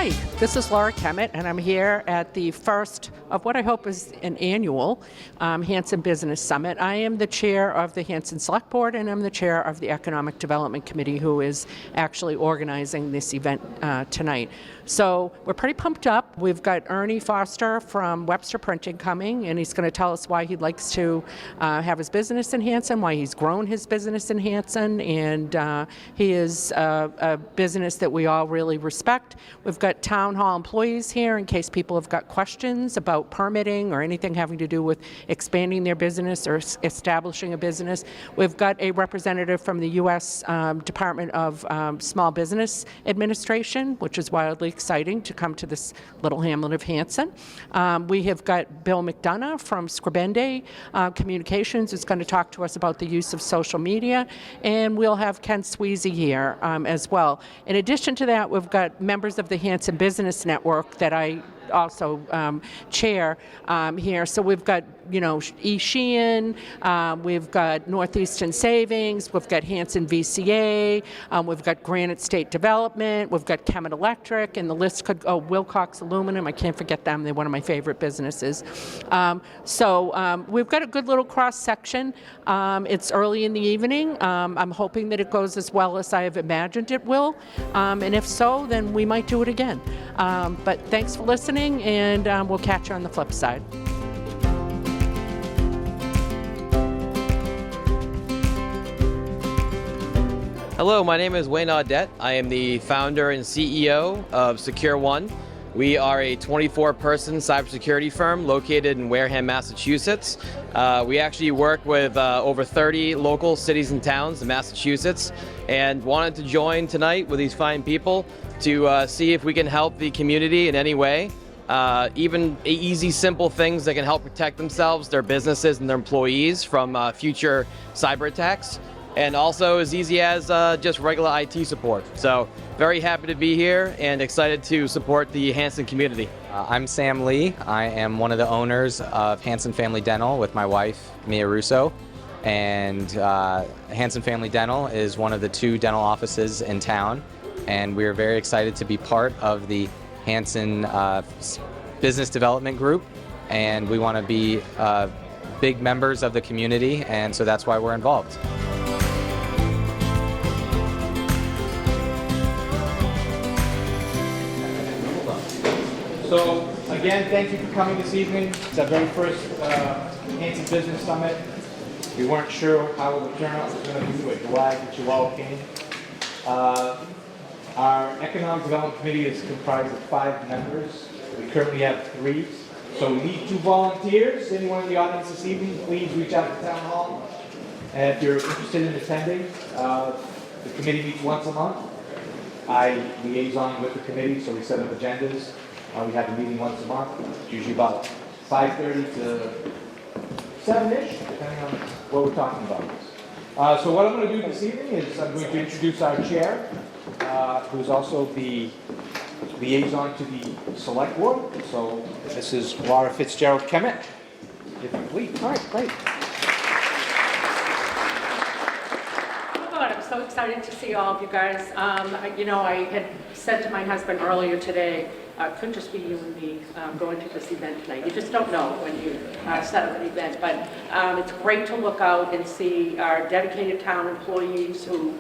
Hi, this is Laura Kemmett, and I'm here at the first of what I hope is an annual Hanson Business Summit. I am the chair of the Hanson Select Board, and I'm the chair of the Economic Development Committee, who is actually organizing this event tonight. So we're pretty pumped up. We've got Ernie Foster from Webster Printing coming, and he's going to tell us why he likes to have his business in Hanson, why he's grown his business in Hanson, and he is a business that we all really respect. We've got town hall employees here in case people have got questions about permitting or anything having to do with expanding their business or establishing a business. We've got a representative from the U.S. Department of Small Business Administration, which is wildly exciting to come to this little hamlet of Hanson. We have got Bill McDonough from Scribendi Communications, who's going to talk to us about the use of social media, and we'll have Ken Sweeney here as well. In addition to that, we've got members of the Hanson Business Network that I also chair here. So we've got, E. Sheehan, we've got Northeastern Savings, we've got Hanson VCA, we've got Granite State Development, we've got Kemet Electric, and the list could go, Wilcox Aluminum, I can't forget them, they're one of my favorite businesses. So we've got a good little cross-section. It's early in the evening. I'm hoping that it goes as well as I have imagined it will, and if so, then we might do it again. But thanks for listening, and we'll catch you on the flip side. Hello, my name is Wayne Audette. I am the founder and CEO of Secure One. We are a 24-person cybersecurity firm located in Wareham, Massachusetts. We actually work with over 30 local cities and towns in Massachusetts, and wanted to join tonight with these fine people to see if we can help the community in any way. Even easy, simple things that can help protect themselves, their businesses, and their employees from future cyber attacks. And also as easy as just regular IT support. So very happy to be here and excited to support the Hanson community. I'm Sam Lee. I am one of the owners of Hanson Family Dental with my wife, Mia Russo. And Hanson Family Dental is one of the 2 dental offices in town. And we are very excited to be part of the Hanson Business Development Group. And we want to be big members of the community, and so that's why we're involved. So, again, thank you for coming this evening. It's our very first Hanson Business Summit. We weren't sure how it would turn out. It was going to be, we're glad that you all came. Our Economic Development Committee is comprised of 5 members. We currently have 3. So we need 2 volunteers. Anyone in the audience this evening, please reach out to Town Hall. And if you're interested in attending, the committee meets once a month. I liaison with the committee, so we set up agendas. We have a meeting once a month. It's usually about 5:30 to 7-ish, depending on what we're talking about. So what I'm going to do this evening is I'm going to introduce our chair, who's also the liaison to the select board. So this is Laura FitzGerald-Kemmett. If you please. All right, great. I'm so excited to see all of you guys. I had said to my husband earlier today, it couldn't just be you and me going to this event tonight. You just don't know when you set up an event, but it's great to look out and see our dedicated town employees who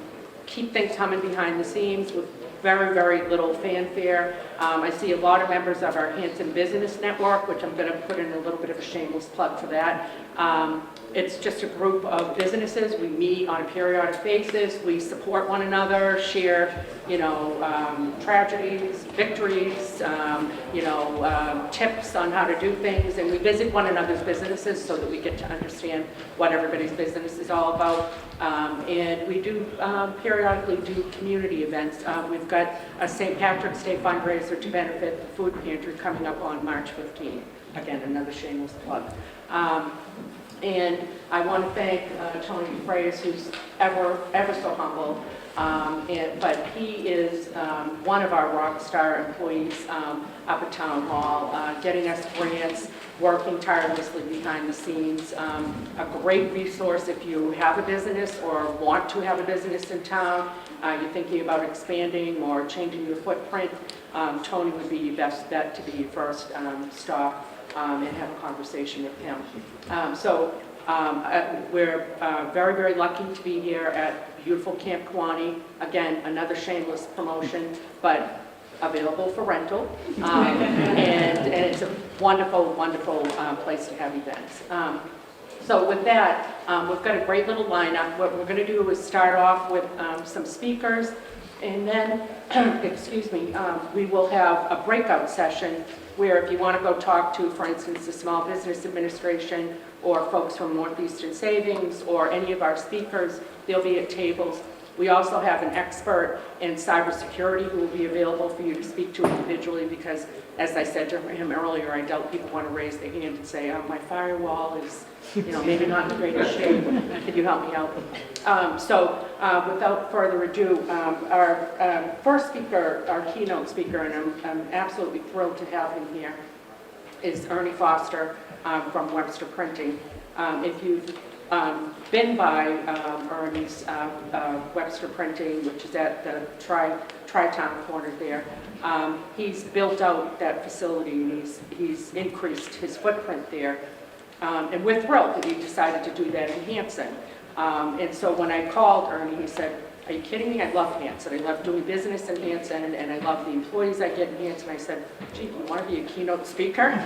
keep things humming behind the scenes with very, very little fanfare. I see a lot of members of our Hanson Business Network, which I'm going to put in a little bit of a shameless plug for that. It's just a group of businesses. We meet on a periodic basis. We support one another, share, tragedies, victories, tips on how to do things, and we visit one another's businesses so that we get to understand what everybody's business is all about. And we do periodically do community events. We've got a St. Patrick's Day fundraiser to benefit the food pantry coming up on March 15th. Again, another shameless plug. And I want to thank Tony Freyes, who's ever so humble, but he is one of our rock star employees up at Town Hall, getting us grants, working tirelessly behind the scenes, a great resource if you have a business or want to have a business in town, you're thinking about expanding or changing your footprint. Tony would be your best bet to be your first stop and have a conversation with him. We're very, very lucky to be here at beautiful Camp Kiwanee. Again, another shameless promotion, but available for rental. And it's a wonderful, wonderful place to have events. So with that, we've got a great little lineup. What we're going to do is start off with some speakers, and then, excuse me, we will have a breakout session where if you want to go talk to, for instance, the Small Business Administration or folks from Northeastern Savings or any of our speakers, they'll be at tables. We also have an expert in cybersecurity who will be available for you to speak to individually because, as I said to him earlier, I doubt people want to raise their hand and say, oh, my firewall is, maybe not in the greatest shape. Can you help me out? Without further ado, our first speaker, our keynote speaker, and I'm absolutely thrilled to have him here, is Ernie Foster from Webster Printing. If you've been by Ernie's Webster Printing, which is at the Tri-Town corner there, he's built out that facility and he's increased his footprint there. And we're thrilled that he decided to do that in Hanson. And so when I called Ernie, he said, are you kidding me? I love Hanson. I love doing business in Hanson, and I love the employees I get in Hanson. I said, gee, you want to be a keynote speaker?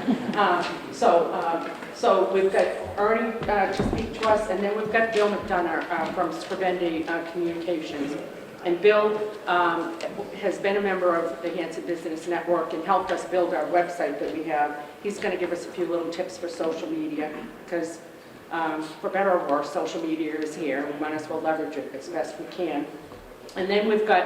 So we've got Ernie to speak to us, and then we've got Bill McDonough from Scribendi Communications. And Bill has been a member of the Hanson Business Network and helped us build our website that we have. He's going to give us a few little tips for social media, because for better or worse, social media is here. We might as well leverage it as best we can. And then we've got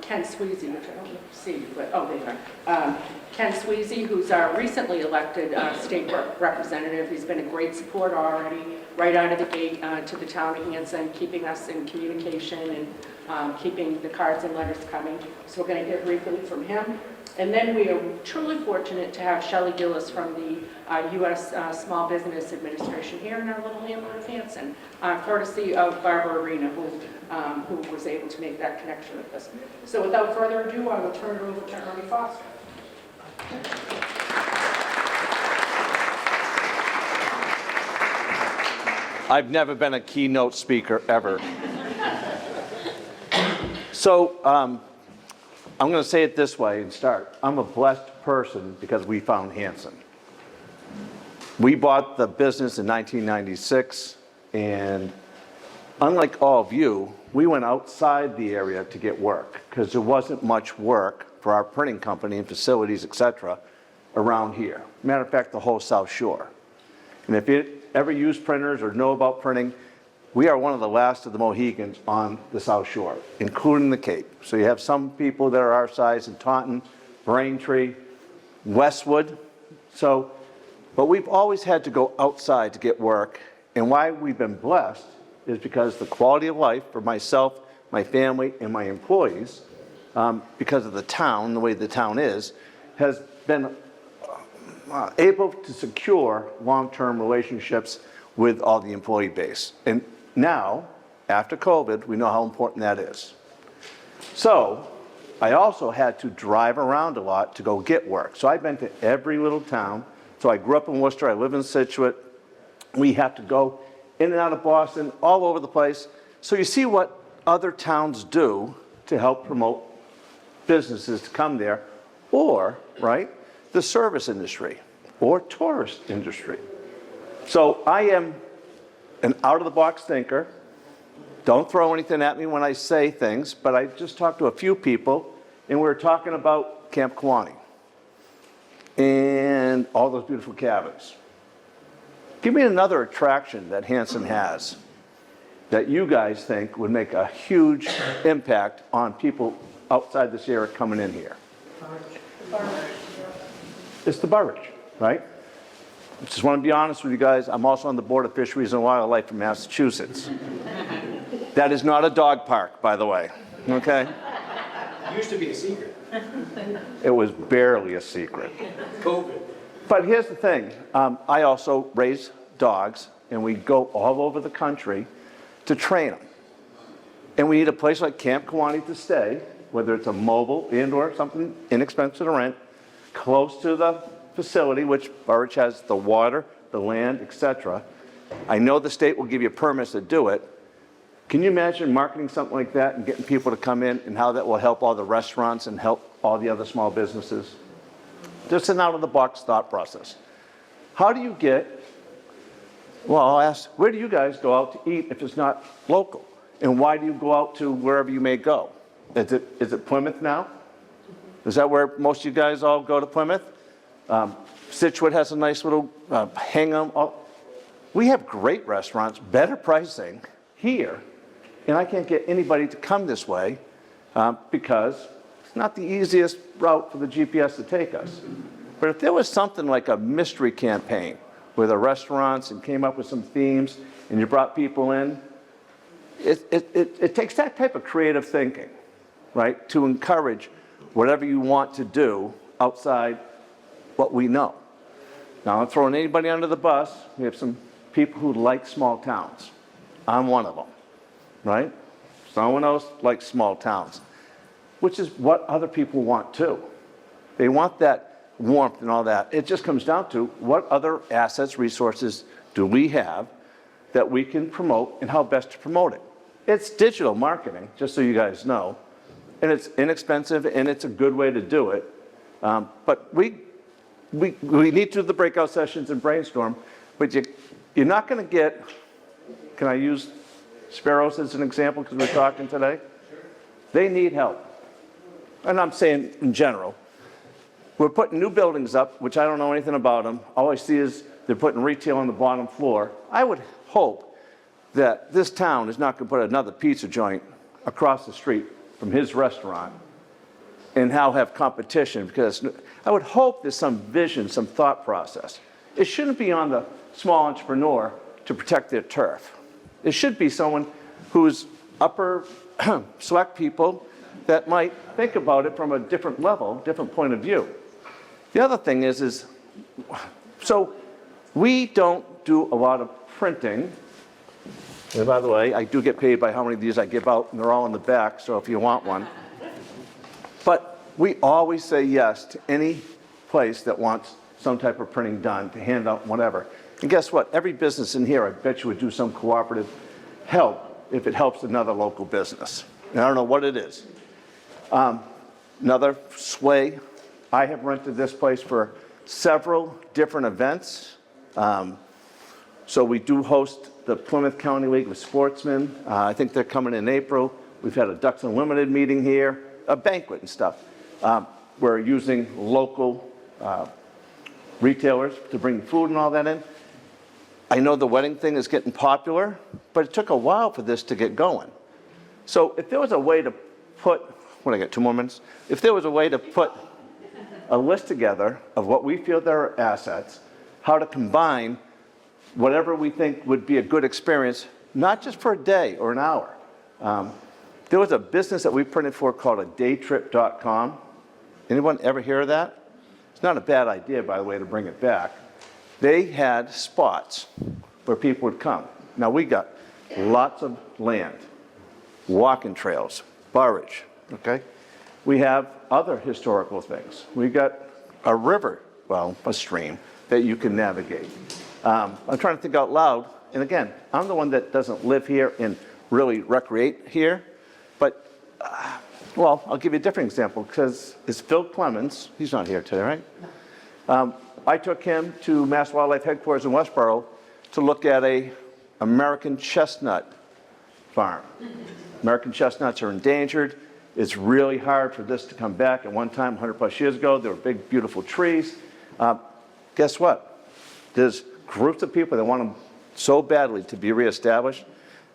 Ken Sweezy, which I don't see, but oh, there you are. Ken Sweezy, who's our recently elected state representative. He's been a great supporter already, right out of the gate to the town of Hanson, keeping us in communication and keeping the cards and letters coming. So we're going to hear briefly from him. And then we are truly fortunate to have Shelly Gillis from the U.S. Small Business Administration here in our little hamlet of Hanson, courtesy of Barbara Arena, who was able to make that connection with us. So without further ado, I will turn it over to Ernie Foster. I've never been a keynote speaker ever. So I'm going to say it this way and start. I'm a blessed person because we found Hanson. We bought the business in 1996, and unlike all of you, we went outside the area to get work because there wasn't much work for our printing company and facilities, etc., around here. Matter of fact, the whole South Shore. And if you ever use printers or know about printing, we are one of the last of the Mohegans on the South Shore, including the Cape. So you have some people that are our size in Taunton, Braintree, Westwood. But we've always had to go outside to get work. And why we've been blessed is because the quality of life for myself, my family, and my employees, because of the town, the way the town is, has been able to secure long-term relationships with all the employee base. And now, after COVID, we know how important that is. So I also had to drive around a lot to go get work. So I've been to every little town. So I grew up in Worcester, I live in Scituate. We have to go in and out of Boston, all over the place. So you see what other towns do to help promote businesses to come there, or, right, the service industry or tourist industry. So I am an out-of-the-box thinker. Don't throw anything at me when I say things, but I just talked to a few people, and we were talking about Camp Kiwanee and all those beautiful cabins. Give me another attraction that Hanson has that you guys think would make a huge impact on people outside this area coming in here. It's the Burridge, right? Just want to be honest with you guys, I'm also on the Board of Fisheries and Wildlife in Massachusetts. That is not a dog park, by the way, okay? Used to be a secret. It was barely a secret. COVID. But here's the thing, I also raise dogs, and we go all over the country to train them. And we need a place like Camp Kiwanee to stay, whether it's a mobile and/or something inexpensive to rent, close to the facility, which Burridge has the water, the land, etc. I know the state will give you permits to do it. Can you imagine marketing something like that and getting people to come in, and how that will help all the restaurants and help all the other small businesses? Just an out-of-the-box thought process. How do you get, well, I'll ask, where do you guys go out to eat if it's not local? And why do you go out to wherever you may go? Is it Plymouth now? Is that where most of you guys all go to, Plymouth? Situate has a nice little hang-em. We have great restaurants, better pricing here, and I can't get anybody to come this way because it's not the easiest route for the GPS to take us. But if there was something like a mystery campaign where the restaurants and came up with some themes and you brought people in, it takes that type of creative thinking, right, to encourage whatever you want to do outside what we know. Now, I'm not throwing anybody under the bus. We have some people who like small towns. I'm one of them, right? Someone else likes small towns, which is what other people want too. They want that warmth and all that. It just comes down to what other assets, resources do we have that we can promote and how best to promote it. It's digital marketing, just so you guys know, and it's inexpensive and it's a good way to do it. But we need to do the breakout sessions and brainstorm, but you're not going to get, can I use sparrows as an example because we're talking today? They need help. And I'm saying in general. We're putting new buildings up, which I don't know anything about them. All I see is they're putting retail on the bottom floor. I would hope that this town is not going to put another pizza joint across the street from his restaurant and how have competition, because I would hope there's some vision, some thought process. It shouldn't be on the small entrepreneur to protect their turf. It should be someone who's upper select people that might think about it from a different level, different point of view. The other thing is so we don't do a lot of printing. And by the way, I do get paid by how many of these I give out, and they're all in the back, so if you want one. But we always say yes to any place that wants some type of printing done, to hand out whatever. And guess what? Every business in here, I bet you, would do some cooperative help if it helps another local business. And I don't know what it is. Another sway, I have rented this place for several different events. So we do host the Plymouth County League of Sportsmen. I think they're coming in April. We've had a Ducks Unlimited meeting here, a banquet and stuff. We're using local retailers to bring food and all that in. I know the wedding thing is getting popular, but it took a while for this to get going. So if there was a way to put, what, I got 2 more minutes? If there was a way to put a list together of what we feel there are assets, how to combine whatever we think would be a good experience, not just for a day or an hour. There was a business that we printed for called a daytrip.com. Anyone ever hear of that? It's not a bad idea, by the way, to bring it back. They had spots where people would come. Now we got lots of land, walking trails, Burridge, okay? We have other historical things. We got a river, well, a stream that you can navigate. I'm trying to think out loud, and again, I'm the one that doesn't live here and really recreate here, but, well, I'll give you a different example, because it's Phil Clemens, he's not here today, right? I took him to Mass Wildlife Headquarters in Westboro to look at a American chestnut farm. American chestnuts are endangered. It's really hard for this to come back. At one time, 100 plus years ago, there were big, beautiful trees. Guess what? There's groups of people that want them so badly to be reestablished,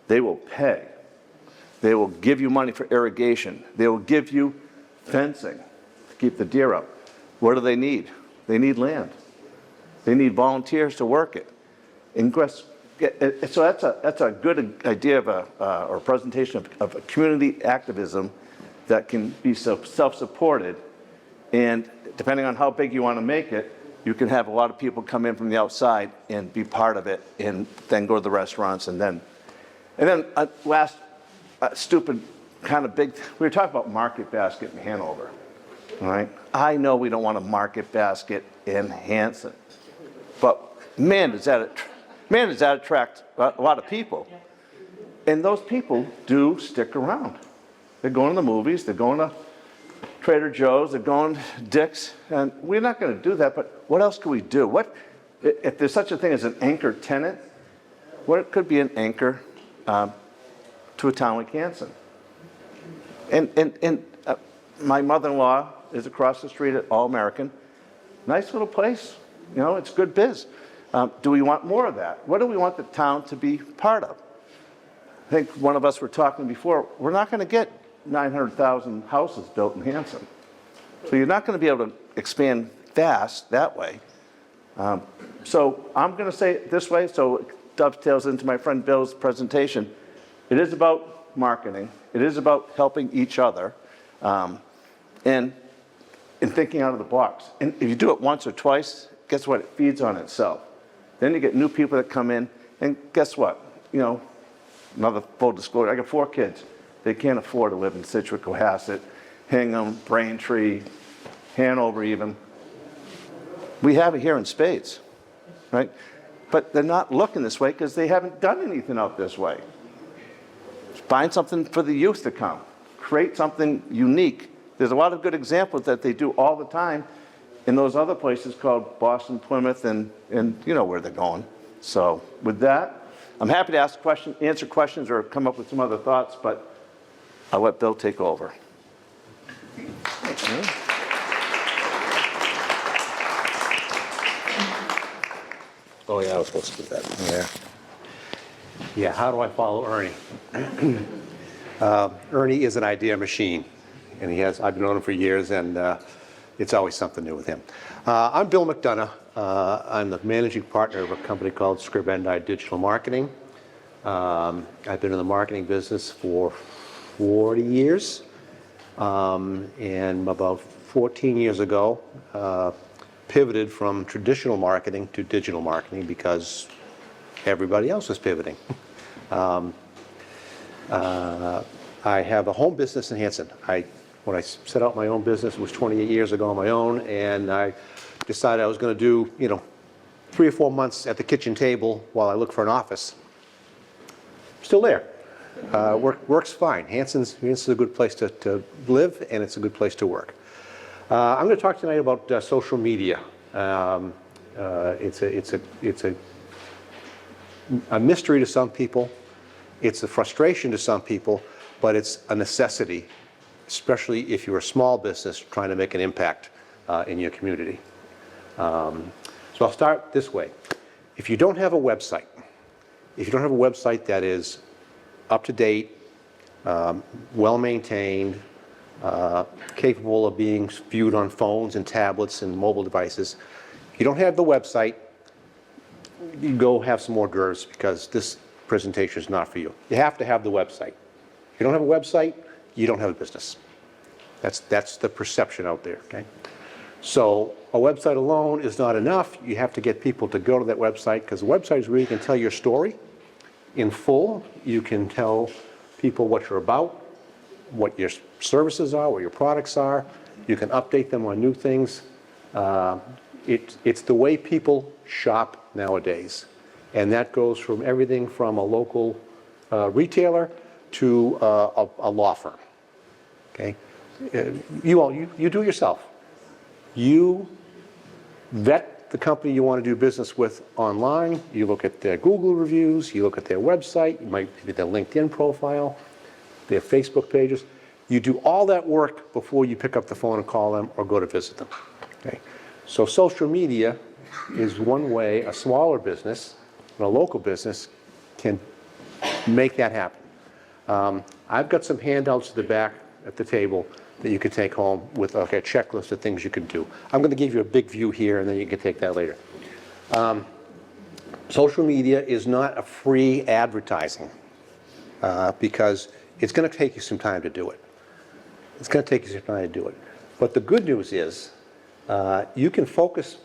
they will pay. They will give you money for irrigation. They will give you fencing to keep the deer up. What do they need? They need land. They need volunteers to work it. And so that's a good idea of or presentation of community activism that can be self-supported. And depending on how big you want to make it, you can have a lot of people come in from the outside and be part of it, and then go to the restaurants, and then last stupid kind of big. We were talking about Market Basket in Hanover, all right? I know we don't want a Market Basket in Hanson, but man, does that attract a lot of people, and those people do stick around. They're going to the movies, they're going to Trader Joe's, they're going to Dick's, and we're not going to do that, but what else can we do? If there's such a thing as an anchor tenant, what could be an anchor to a town like Hanson? And my mother-in-law is across the street at All-American. Nice little place, you know, it's good biz. Do we want more of that? What do we want the town to be part of? I think one of us were talking before, we're not going to get 900,000 houses built in Hanson. So you're not going to be able to expand fast that way. So I'm going to say it this way, so it dovetails into my friend Bill's presentation. It is about marketing. It is about helping each other and thinking out of the box. And if you do it once or twice, guess what? It feeds on itself. Then you get new people that come in, and guess what? You know, another full disclosure, I got 4 kids. They can't afford to live in Situate, Cohasset, Hingham, Braintree, Hanover even. We have it here in spades, right? But they're not looking this way because they haven't done anything out this way. Find something for the youth to come. Create something unique. There's a lot of good examples that they do all the time in those other places called Boston, Plymouth, and you know where they're going. So with that, I'm happy to answer questions or come up with some other thoughts, but I'll let Bill take over. Oh, yeah, I was supposed to do that. Yeah, how do I follow Ernie? Ernie is an idea machine, and I've known him for years, and it's always something new with him. I'm Bill McDonough. I'm the managing partner of a company called Scribendi Digital Marketing. I've been in the marketing business for 40 years, and about 14 years ago, pivoted from traditional marketing to digital marketing because everybody else was pivoting. I have a home business in Hanson. When I set out my own business, it was 28 years ago on my own, and I decided I was going to do, 3 or 4 months at the kitchen table while I looked for an office. Still there. Works fine. Hanson's a good place to live, and it's a good place to work. I'm going to talk tonight about social media. It's a mystery to some people. It's a frustration to some people, but it's a necessity, especially if you're a small business trying to make an impact in your community. So I'll start this way. If you don't have a website, that is up to date, well-maintained, capable of being viewed on phones and tablets and mobile devices. If you don't have the website, you go have some hors d'oeuvres because this presentation is not for you. You have to have the website. If you don't have a website, you don't have a business. That's the perception out there, okay? So a website alone is not enough. You have to get people to go to that website because the website is where you can tell your story in full. You can tell people what you're about, what your services are, what your products are. You can update them on new things. It's the way people shop nowadays. And that goes from everything from a local retailer to a law firm. Okay? You do it yourself. You vet the company you want to do business with online. You look at their Google reviews. You look at their website. You might look at their LinkedIn profile, their Facebook pages. You do all that work before you pick up the phone and call them or go to visit them. Okay? So social media is one way a smaller business and a local business can make that happen. I've got some handouts at the back at the table that you can take home with a checklist of things you can do. I'm going to give you a big view here, and then you can take that later. Social media is not a free advertising because it's going to take you some time to do it. It's going to take you some time to do it. But the good news is you can focus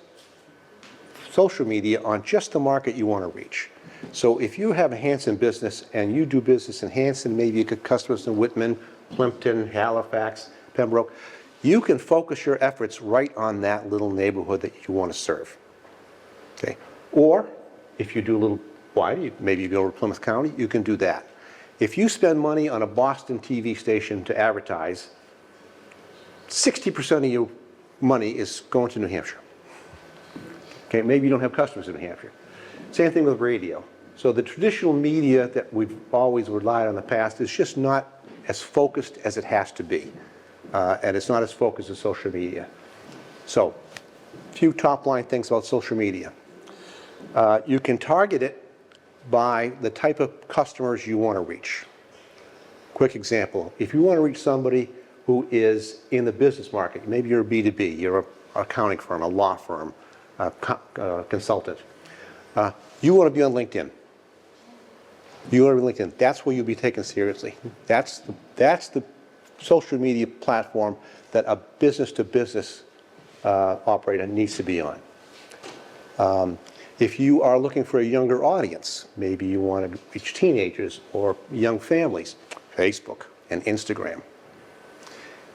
social media on just the market you want to reach. So if you have a Hanson business and you do business in Hanson, maybe you get customers in Whitman, Plimpton, Halifax, Pembroke, you can focus your efforts right on that little neighborhood that you want to serve. Okay? Or if you do a little wider, maybe you go to Plymouth County, you can do that. If you spend money on a Boston TV station to advertise, 60% of your money is going to New Hampshire. Okay, maybe you don't have customers in New Hampshire. Same thing with radio. So the traditional media that we've always relied on in the past is just not as focused as it has to be. And it's not as focused as social media. So, a few top line things about social media. You can target it by the type of customers you want to reach. Quick example, if you want to reach somebody who is in the business market, maybe you're a B2B, you're an accounting firm, a law firm, a consultant, you want to be on LinkedIn. You want to be on LinkedIn. That's where you'll be taken seriously. That's the social media platform that a business-to-business operator needs to be on. If you are looking for a younger audience, maybe you want to reach teenagers or young families, Facebook and Instagram.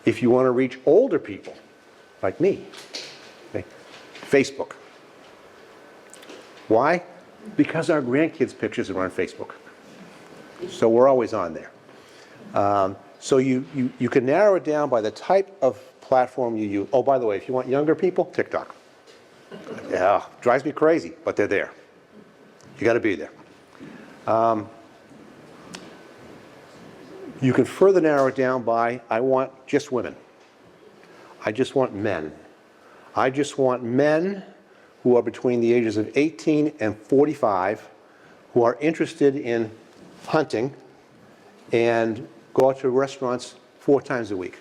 If you want to reach older people, like me, okay, Facebook. Why? Because our grandkids' pictures are on Facebook. So we're always on there. So you can narrow it down by the type of platform you use. Oh, by the way, if you want younger people, TikTok. Yeah, drives me crazy, but they're there. You got to be there. You can further narrow it down by, I want just women. I just want men. I just want men who are between the ages of 18 and 45 who are interested in hunting and go out to restaurants 4 times a week.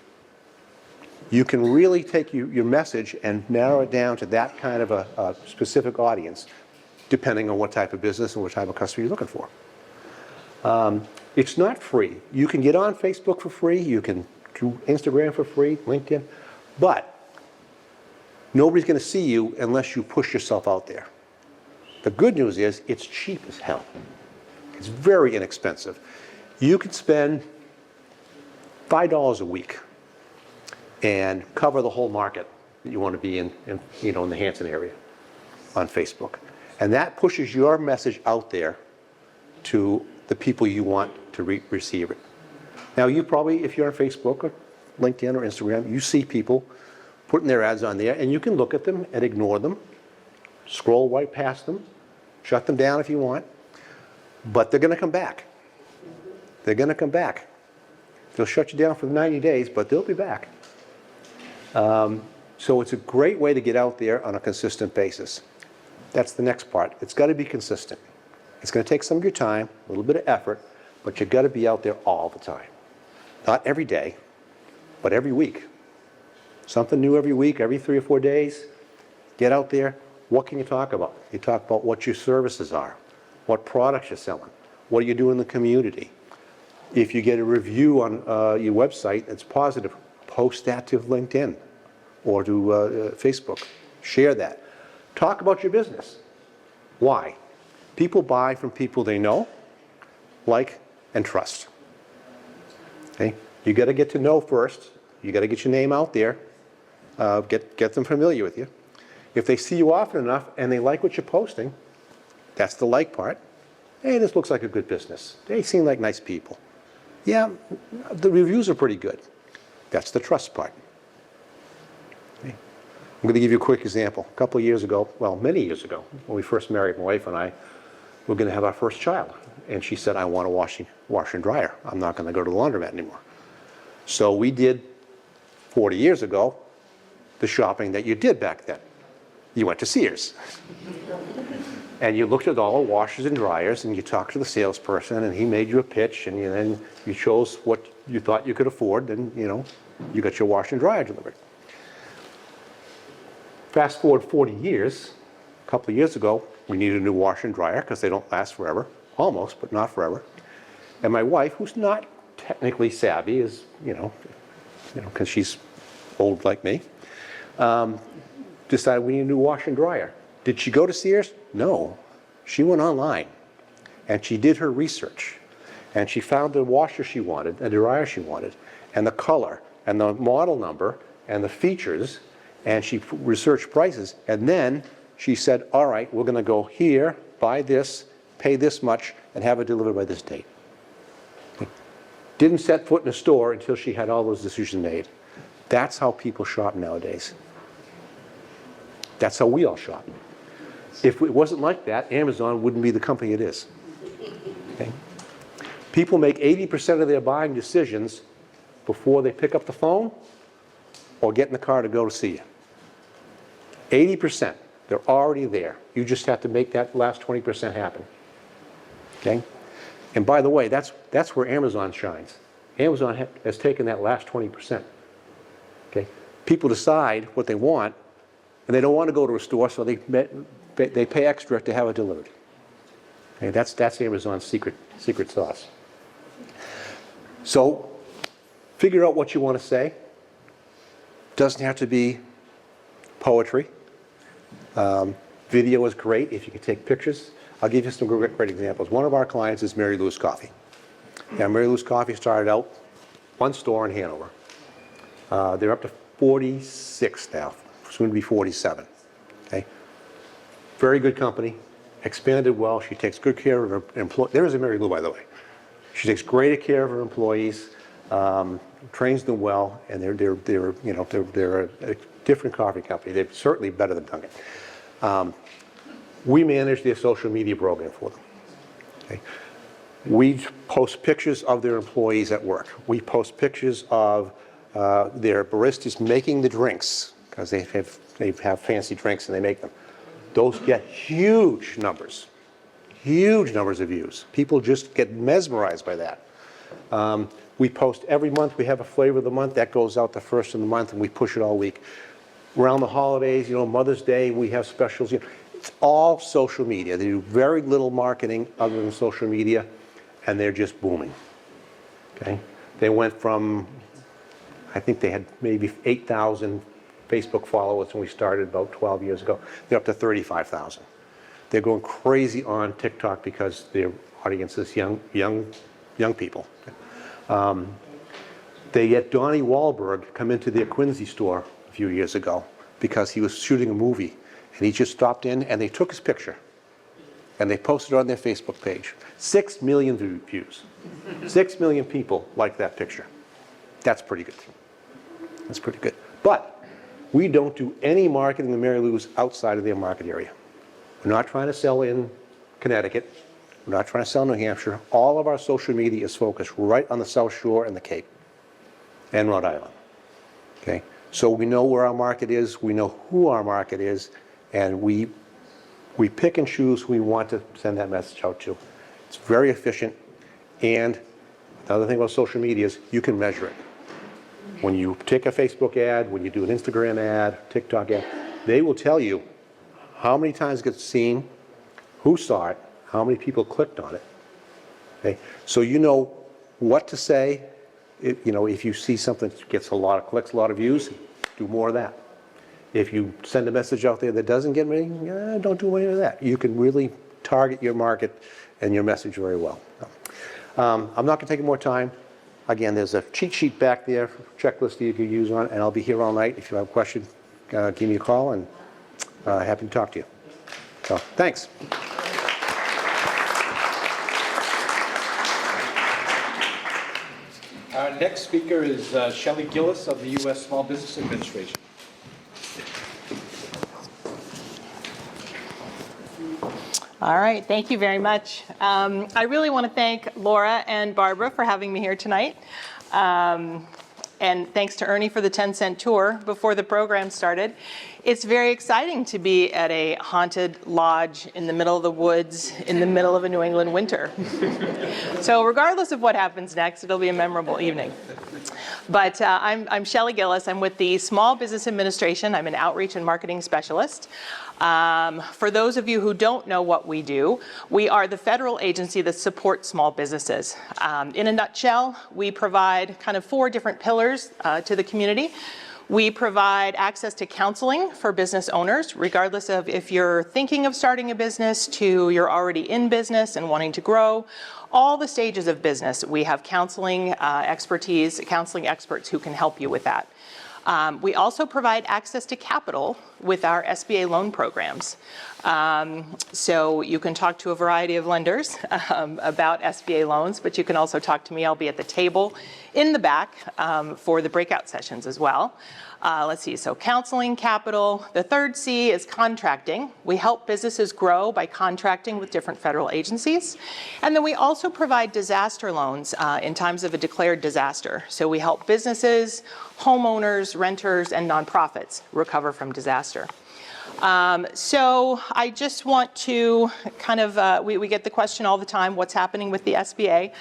You can really take your message and narrow it down to that kind of a specific audience, depending on what type of business and what type of customer you're looking for. It's not free. You can get on Facebook for free, you can do Instagram for free, LinkedIn, but nobody's going to see you unless you push yourself out there. The good news is it's cheap as hell. It's very inexpensive. You could spend $5 a week and cover the whole market that you want to be in the Hanson area on Facebook. And that pushes your message out there to the people you want to receive it. Now you probably, if you're on Facebook or LinkedIn or Instagram, you see people putting their ads on there and you can look at them and ignore them, scroll right past them, shut them down if you want, but they're going to come back. They're going to come back. They'll shut you down for 90 days, but they'll be back. So it's a great way to get out there on a consistent basis. That's the next part. It's got to be consistent. It's going to take some of your time, a little bit of effort, but you've got to be out there all the time. Not every day, but every week. Something new every week, every 3 or 4 days. Get out there. What can you talk about? You talk about what your services are, what products you're selling, what do you do in the community. If you get a review on your website that's positive, post that to LinkedIn or to Facebook. Share that. Talk about your business. Why? People buy from people they know, like, and trust. Okay? You got to get to know first. You got to get your name out there. Get them familiar with you. If they see you often enough and they like what you're posting, that's the like part. Hey, this looks like a good business. They seem like nice people. Yeah, the reviews are pretty good. That's the trust part. Okay. I'm going to give you a quick example. A couple of years ago, well, many years ago, when we first married, my wife and I, we were going to have our first child. And she said, I want a washer and dryer. I'm not going to go to the laundromat anymore. So we did, 40 years ago, the shopping that you did back then. You went to Sears. And you looked at all the washers and dryers, and you talked to the salesperson, and he made you a pitch, and then you chose what you thought you could afford, and you got your washer and dryer delivered. Fast forward 40 years, a couple of years ago, we needed a new washer and dryer because they don't last forever. Almost, but not forever. And my wife, who's not technically savvy, is, because she's old like me, decided we need a new washer and dryer. Did she go to Sears? No. She went online and she did her research. And she found the washer she wanted, the dryer she wanted, and the color, and the model number, and the features, and she researched prices. And then she said, all right, we're going to go here, buy this, pay this much, and have it delivered by this date. Didn't set foot in a store until she had all those decisions made. That's how people shop nowadays. That's how we all shop. If it wasn't like that, Amazon wouldn't be the company it is. Okay? People make 80% of their buying decisions before they pick up the phone or get in the car to go to see you. 80%. They're already there. You just have to make that last 20% happen. Okay? And by the way, that's where Amazon shines. Amazon has taken that last 20%. Okay? People decide what they want, and they don't want to go to a store, so they pay extra to have it delivered. Okay? That's Amazon's secret sauce. So figure out what you want to say. Doesn't have to be poetry. Video is great if you can take pictures. I'll give you some great examples. One of our clients is Mary Lou's Coffee. Yeah, Mary Lou's Coffee started out one store in Hanover. They're up to 46 now, soon to be 47. Okay? Very good company, expanded well. She takes good care of her employees. There is a Mary Lou, by the way. She takes great care of her employees, trains them well, and they're a different coffee company. They're certainly better than Dunkin'. We manage their social media program for them. Okay? We post pictures of their employees at work. We post pictures of their baristas making the drinks, because they have fancy drinks and they make them. Those get huge numbers of views. People just get mesmerized by that. We post every month. We have a flavor of the month that goes out the first of the month, and we push it all week. Around the holidays, Mother's Day, we have specials. It's all social media. They do very little marketing other than social media, and they're just booming. Okay? They went from, I think they had maybe 8,000 Facebook followers when we started about 12 years ago. They're up to 35,000. They're going crazy on TikTok because their audience is young people. They had Donnie Wahlberg come into their Quincy store a few years ago because he was shooting a movie, and he just stopped in and they took his picture and they posted it on their Facebook page. 6 million views. 6 million people like that picture. That's pretty good. That's pretty good. But we don't do any marketing in Mary Lou's outside of their market area. We're not trying to sell in Connecticut. We're not trying to sell in New Hampshire. All of our social media is focused right on the South Shore and the Cape and Rhode Island. Okay? So we know where our market is, we know who our market is, and we pick and choose who we want to send that message out to. It's very efficient, and the other thing about social media is you can measure it. When you take a Facebook ad, when you do an Instagram ad, TikTok ad, they will tell you how many times it gets seen, who saw it, how many people clicked on it. Okay? So you know what to say. If you see something that gets a lot of clicks, a lot of views, do more of that. If you send a message out there that doesn't get many, don't do any of that. You can really target your market and your message very well. I'm not going to take more time. Again, there's a cheat sheet back there, checklist that you can use on, and I'll be here all night. If you have a question, give me a call, and happy to talk to you. So, thanks. Our next speaker is Shelly Gillis of the U.S. Small Business Administration. All right, thank you very much. I really want to thank Laura and Barbara for having me here tonight. And thanks to Ernie for the 10-cent tour before the program started. It's very exciting to be at a haunted lodge in the middle of the woods in the middle of a New England winter. So regardless of what happens next, it'll be a memorable evening. But I'm Shelly Gillis. I'm with the Small Business Administration. I'm an outreach and marketing specialist. For those of you who don't know what we do, we are the federal agency that supports small businesses. In a nutshell, we provide kind of 4 different pillars to the community. We provide access to counseling for business owners, regardless of if you're thinking of starting a business to you're already in business and wanting to grow. All the stages of business, we have counseling expertise, counseling experts who can help you with that. We also provide access to capital with our SBA loan programs. So you can talk to a variety of lenders about SBA loans, but you can also talk to me. I'll be at the table in the back for the breakout sessions as well. Let's see, so counseling, capital. The third C is contracting. We help businesses grow by contracting with different federal agencies. And then we also provide disaster loans in times of a declared disaster. So we help businesses, homeowners, renters, and nonprofits recover from disaster. So I just want to kind of, we get the question all the time, what's happening with the SBA?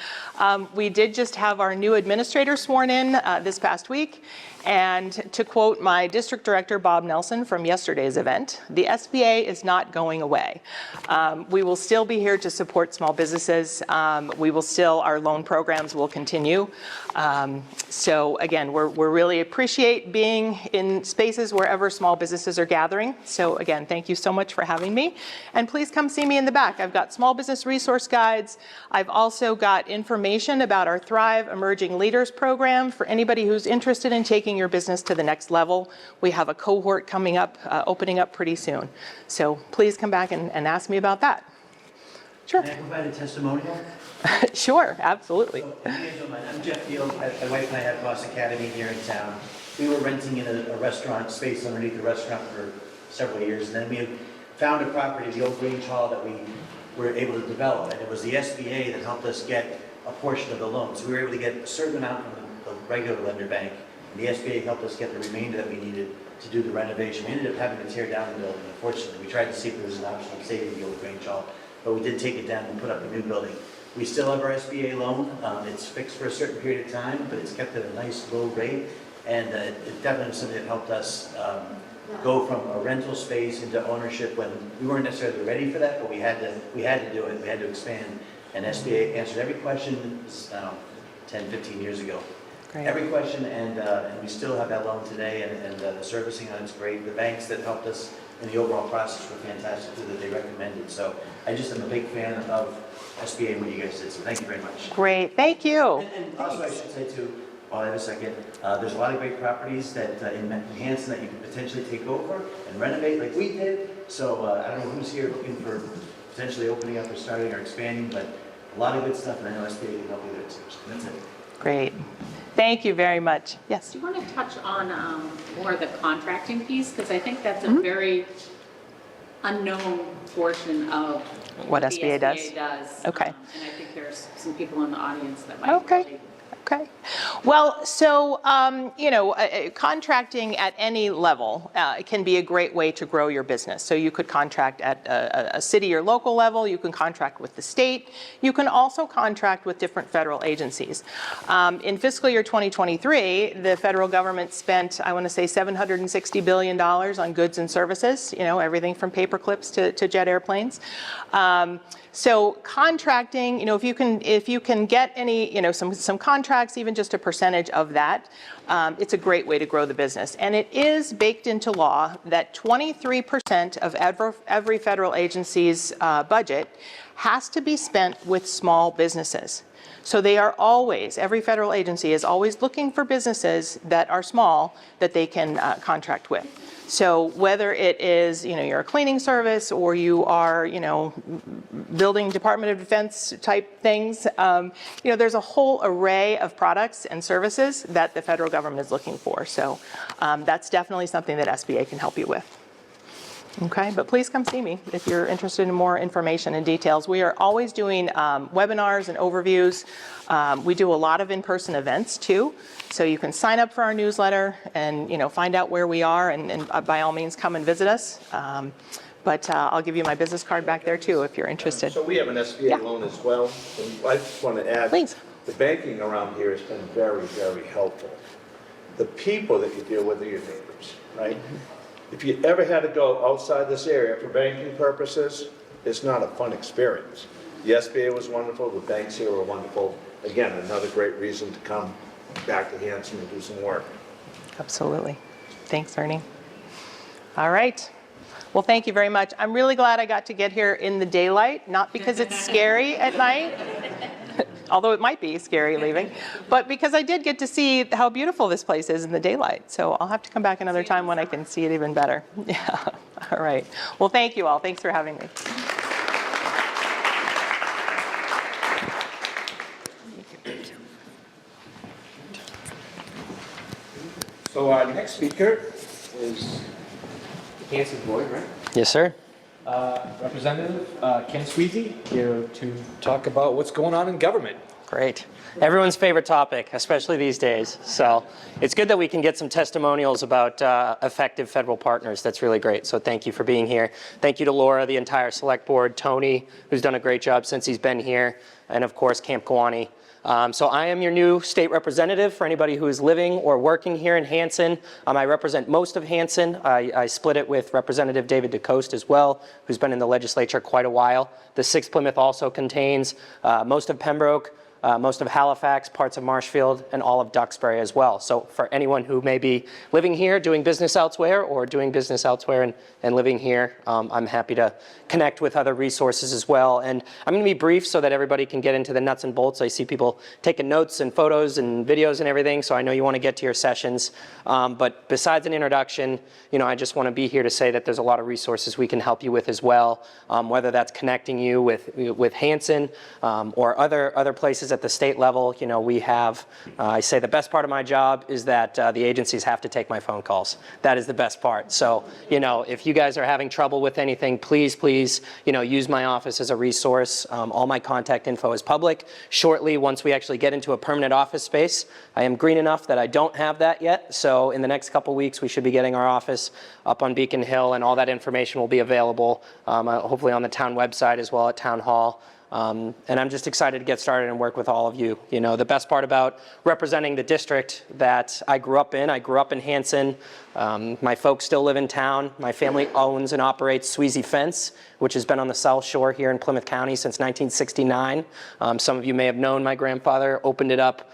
We did just have our new administrator sworn in this past week. And to quote my district director, Bob Nelson, from yesterday's event, the SBA is not going away. We will still be here to support small businesses. Our loan programs will continue. So again, we really appreciate being in spaces wherever small businesses are gathering. So again, thank you so much for having me. And please come see me in the back. I've got small business resource guides. I've also got information about our Thrive Emerging Leaders program for anybody who's interested in taking your business to the next level. We have a cohort coming up, opening up pretty soon. So please come back and ask me about that. Sure. Can I provide a testimonial? Sure, absolutely. So, if you guys don't mind, I'm Jeff Field. My wife and I had Boss Academy here in town. We were renting in a restaurant space underneath the restaurant for several years, and then we found a property, the old Grange Hall, that we were able to develop, and it was the SBA that helped us get a portion of the loan. So we were able to get a certain amount from the regular lender bank, and the SBA helped us get the remainder that we needed to do the renovation. We ended up having to tear down the building, unfortunately. We tried to see if there was an option of saving the old Grange Hall, but we did take it down and put up a new building. We still have our SBA loan. It's fixed for a certain period of time, but it's kept at a nice low rate, and it definitely was something that helped us go from a rental space into ownership when we weren't necessarily ready for that, but we had to do it. We had to expand, and SBA answered every question. This is now 10, 15 years ago. Great. Every question, and we still have that loan today, and the servicing on it's great. The banks that helped us in the overall process were fantastic too, that they recommended. So I just am a big fan of SBA and what you guys did, so thank you very much. Great, thank you. And also I should say too, while I have a second, there's a lot of great properties that in Hanson that you could potentially take over and renovate like we did. So I don't know who's here looking for potentially opening up or starting or expanding, but a lot of good stuff, and I know SBA can help you there too. So that's it. Great. Thank you very much. Yes? Do you want to touch on more of the contracting piece? Because I think that's a very unknown portion of what the SBA does. Okay. And I think there's some people in the audience that might Okay. Okay. Well, so, contracting at any level can be a great way to grow your business. So you could contract at a city or local level. You can contract with the state. You can also contract with different federal agencies. In fiscal year 2023, the federal government spent, I want to say, $760 billion on goods and services, everything from paper clips to jet airplanes. So contracting, if you can get any, some contracts, even just a percentage of that, it's a great way to grow the business. And it is baked into law that 23% of every federal agency's budget has to be spent with small businesses. So they are always, every federal agency is always looking for businesses that are small that they can contract with. So whether it is, you're a cleaning service or you are, building Department of Defense type things, there's a whole array of products and services that the federal government is looking for. So that's definitely something that SBA can help you with. Okay, but please come see me if you're interested in more information and details. We are always doing webinars and overviews. We do a lot of in-person events too, so you can sign up for our newsletter and find out where we are, and by all means come and visit us. But I'll give you my business card back there too if you're interested. So we have an SBA loan as well. And I just want to add, please. The banking around here has been very, very helpful. The people that you deal with are your neighbors, right? If you ever had to go outside this area for banking purposes, it's not a fun experience. The SBA was wonderful, the banks here were wonderful. Again, another great reason to come back to Hanson and do some work. Absolutely. Thanks, Ernie. All right. Well, thank you very much. I'm really glad I got to get here in the daylight, not because it's scary at night, although it might be scary leaving, but because I did get to see how beautiful this place is in the daylight. So I'll have to come back another time when I can see it even better. Yeah. All right. Well, thank you all. Thanks for having me. So our next speaker is Hanson Boyd, right? Yes, sir. Representative Ken Sweeney here to talk about what's going on in government. Great. Everyone's favorite topic, especially these days. So it's good that we can get some testimonials about effective federal partners. That's really great. So thank you for being here. Thank you to Laura, the entire select board, Tony, who's done a great job since he's been here, and of course, Camp Kiwanee. So I am your new state representative for anybody who is living or working here in Hanson. I represent most of Hanson. I split it with Representative David DeCoste as well, who's been in the legislature quite a while. The 6th Plymouth also contains most of Pembroke, most of Halifax, parts of Marshfield, and all of Duxbury as well. So for anyone who may be living here, doing business elsewhere, or doing business elsewhere and living here, I'm happy to connect with other resources as well. And I'm going to be brief so that everybody can get into the nuts and bolts. I see people taking notes and photos and videos and everything, so I know you want to get to your sessions. But besides an introduction, I just want to be here to say that there's a lot of resources we can help you with as well, whether that's connecting you with Hanson or other places at the state level. We have, I say the best part of my job is that the agencies have to take my phone calls. That is the best part. So, if you guys are having trouble with anything, please, use my office as a resource. All my contact info is public. Shortly, once we actually get into a permanent office space, I am green enough that I don't have that yet. So in the next couple weeks, we should be getting our office up on Beacon Hill, and all that information will be available, hopefully on the town website as well at Town Hall. And I'm just excited to get started and work with all of you. The best part about representing the district that I grew up in Hanson. My folks still live in town. My family owns and operates Sweeney Fence, which has been on the South Shore here in Plymouth County since 1969. Some of you may have known my grandfather opened it up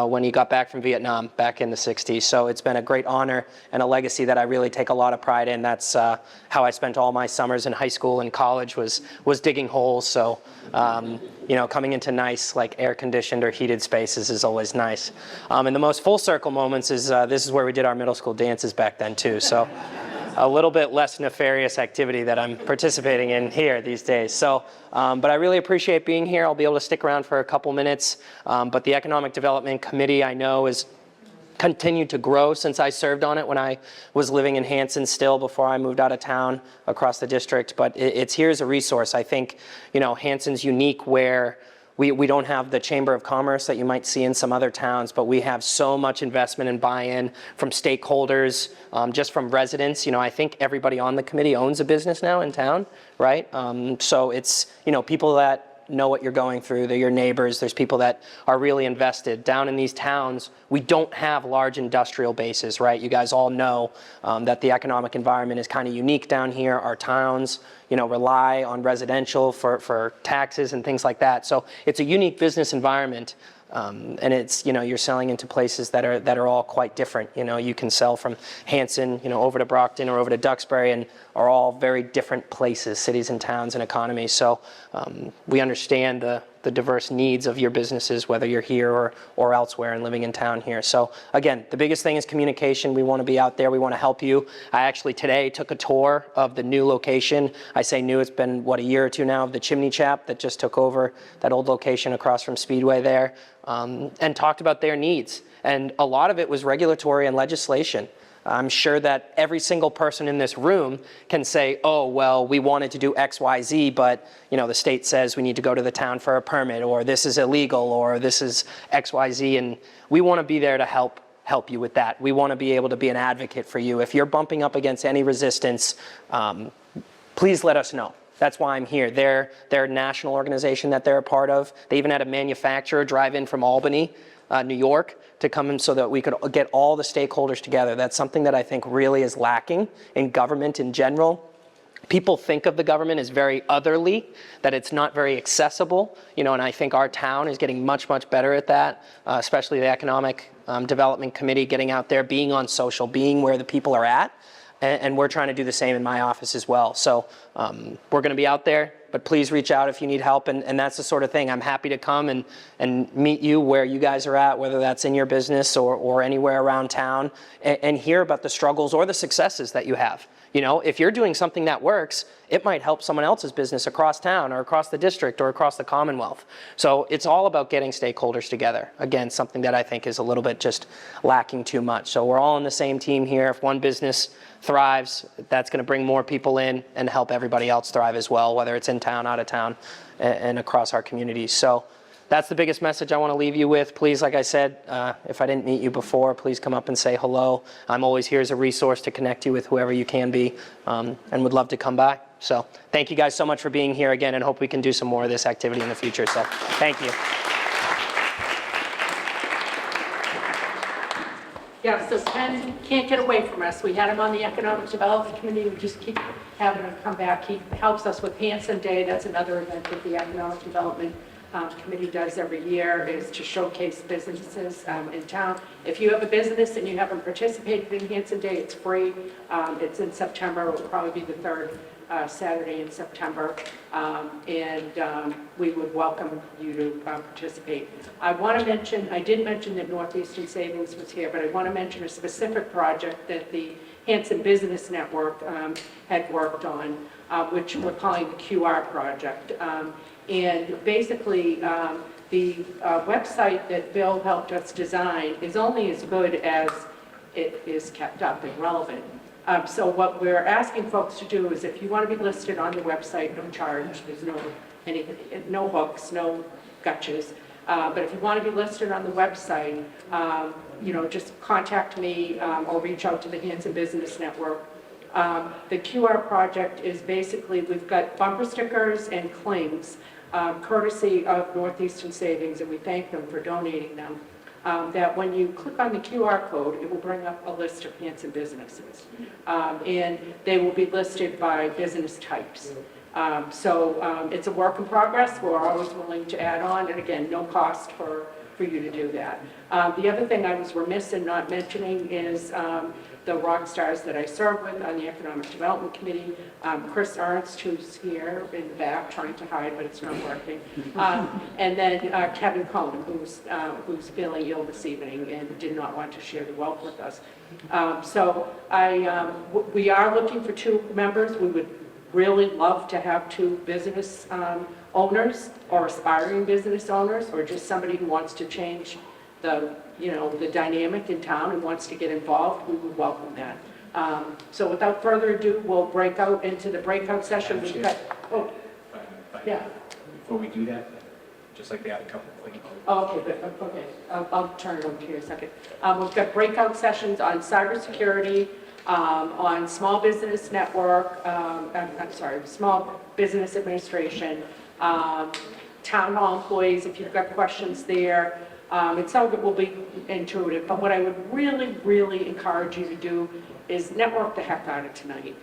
when he got back from Vietnam back in the 60s. So it's been a great honor and a legacy that I really take a lot of pride in. That's how I spent all my summers in high school and college was digging holes. So, coming into nice like air-conditioned or heated spaces is always nice. And the most full circle moments is this is where we did our middle school dances back then too. So a little bit less nefarious activity that I'm participating in here these days. So, but I really appreciate being here. I'll be able to stick around for a couple minutes. But the Economic Development Committee, I know, is continued to grow since I served on it when I was living in Hanson still before I moved out of town across the district. But it's here as a resource. I think, Hanson's unique where we don't have the Chamber of Commerce that you might see in some other towns, but we have so much investment and buy-in from stakeholders, just from residents. I think everybody on the committee owns a business now in town, right? So it's, people that know what you're going through. They're your neighbors. There's people that are really invested. Down in these towns, we don't have large industrial bases, right? You guys all know that the economic environment is kind of unique down here. Our towns, rely on residential for taxes and things like that. So it's a unique business environment. And it's, you're selling into places that are all quite different. You can sell from Hanson, over to Brockton or over to Duxbury, and are all very different places, cities and towns and economies. So we understand the diverse needs of your businesses, whether you're here or elsewhere and living in town here. So again, the biggest thing is communication. We want to be out there. We want to help you. I actually today took a tour of the new location. I say new, it's been, a year or two now, of the Chimney Chap that just took over that old location across from Speedway there, and talked about their needs. And a lot of it was regulatory and legislation. I'm sure that every single person in this room can say, oh, well, we wanted to do X, Y, Z, but the state says we need to go to the town for a permit, or this is illegal, or this is X, Y, Z. And we want to be there to help you with that. We want to be able to be an advocate for you. If you're bumping up against any resistance, please let us know. That's why I'm here. They're a national organization that they're a part of. They even had a manufacturer drive in from Albany, New York, to come in so that we could get all the stakeholders together. That's something that I think really is lacking in government in general. People think of the government as very otherly, that it's not very accessible, and I think our town is getting much, much better at that, especially the Economic Development Committee, getting out there, being on social, being where the people are at, and we're trying to do the same in my office as well. So we're going to be out there, but please reach out if you need help, and that's the sort of thing. I'm happy to come and meet you where you guys are at, whether that's in your business or anywhere around town, and hear about the struggles or the successes that you have. If you're doing something that works, it might help someone else's business across town or across the district or across the Commonwealth. So it's all about getting stakeholders together. Again, something that I think is a little bit just lacking too much. So we're all on the same team here. If one business thrives, that's going to bring more people in and help everybody else thrive as well, whether it's in town, out of town, and across our communities. So that's the biggest message I want to leave you with. Please, like I said, if I didn't meet you before, please come up and say hello. I'm always here as a resource to connect you with whoever you can be, and would love to come by. So thank you guys so much for being here again, and hope we can do some more of this activity in the future. So thank you. Yeah, so Ken can't get away from us. We had him on the Economic Development Committee. We just keep having him come back. He helps us with Hanson Day. That's another event that the Economic Development Committee does every year, is to showcase businesses in town. If you have a business and you haven't participated in Hanson Day, it's free. It's in September. It will probably be the third Saturday in September, and we would welcome you to participate. I want to mention, I did mention that Northeastern Savings was here, but I want to mention a specific project that the Hanson Business Network had worked on, which we're calling the QR project. And basically, the website that Bill helped us design is only as good as it is kept up and relevant. So what we're asking folks to do is, if you want to be listed on the website, no charge, there's no hooks, no gotchas. But if you want to be listed on the website, just contact me or reach out to the Hanson Business Network. The QR project is basically, we've got bumper stickers and clings, courtesy of Northeastern Savings, and we thank them for donating them. That when you click on the QR code, it will bring up a list of Hanson businesses. And they will be listed by business types. So it's a work in progress. We're always willing to add on, and again, no cost for you to do that. The other thing I was remiss in not mentioning is the rock stars that I serve with on the Economic Development Committee. Chris Ernst, who's here in the back trying to hide, but it's not working. And then Kevin Cohn, who's feeling ill this evening and did not want to share the wealth with us. So we are looking for 2 members. We would really love to have 2 business owners or aspiring business owners, or just somebody who wants to change the dynamic in town and wants to get involved. We would welcome that. So without further ado, we'll break out into the breakout session. We've got, yeah. Before we do that, just like they had a couple of things. Oh, okay, good. Okay. I'll turn it over to you in a second. We've got breakout sessions on cybersecurity, on small business network, small business administration, town hall employees, if you've got questions there. And some of it will be intuitive, but what I would really, really encourage you to do is network the heck out of tonight.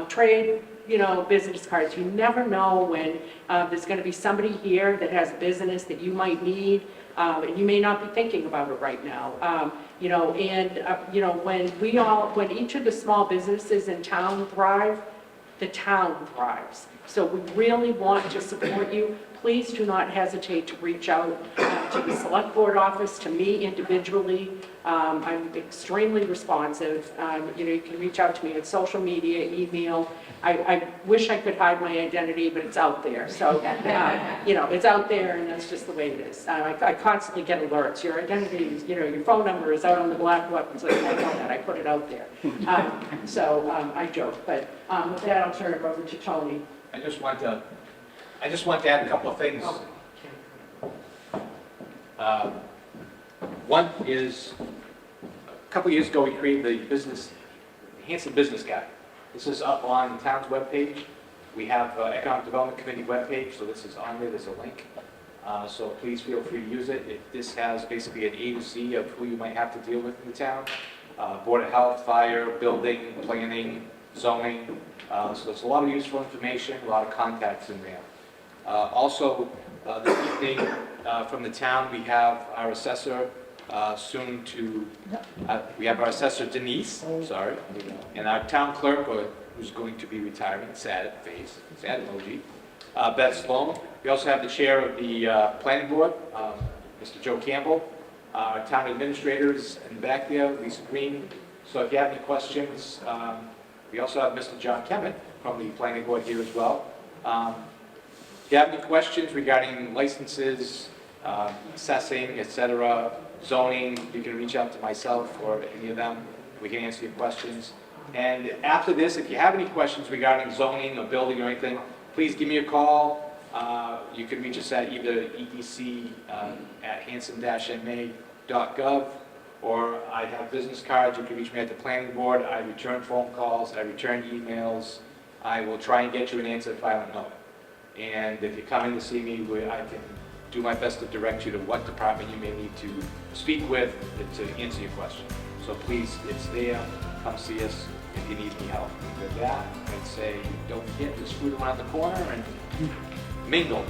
Trade, business cards. You never know when there's going to be somebody here that has a business that you might need, and you may not be thinking about it right now. When each of the small businesses in town thrive, the town thrives. So we really want to support you. Please do not hesitate to reach out to the select board office, to me individually. I'm extremely responsive. You can reach out to me on social media, email. I wish I could hide my identity, but it's out there. So, it's out there, and that's just the way it is. I constantly get alerts. Your identity is, your phone number is out on the black web. So I know that. I put it out there. I joke. But with that, I'll turn it over to Tony. I just want to add a couple of things. One is, a couple of years ago, we created the Hanson Business Guide. This is up on the town's webpage. We have Economic Development Committee webpage, so this is on there, there's a link. So please feel free to use it. This has basically an A to Z of who you might have to deal with in the town. Board of Health, fire, building, planning, zoning. So there's a lot of useful information, a lot of contacts in there. Also, this evening from the town, we have our assessor we have our assessor Denise, sorry, and our town clerk, who's going to be retiring, sad face, sad emoji, Beth Sloan. We also have the chair of the planning board, Mr. Joe Campbell, our town administrators in the back there, Lisa Green. So if you have any questions, we also have Mr. John Kemmett from the planning board here as well. If you have any questions regarding licenses, assessing, etc., zoning, you can reach out to myself or any of them. We can answer your questions. And after this, if you have any questions regarding zoning or building or anything, please give me a call. You can reach us at either edc at hanson-ma.gov, or I have business cards. You can reach me at the planning board. I return phone calls. I return emails. I will try and get you an answer if I don't know. And if you come in to see me, I can do my best to direct you to what department you may need to speak with to answer your question. So please, it's there. Come see us if you need any help. And with that, I'd say don't forget to scoot around the corner and mingle.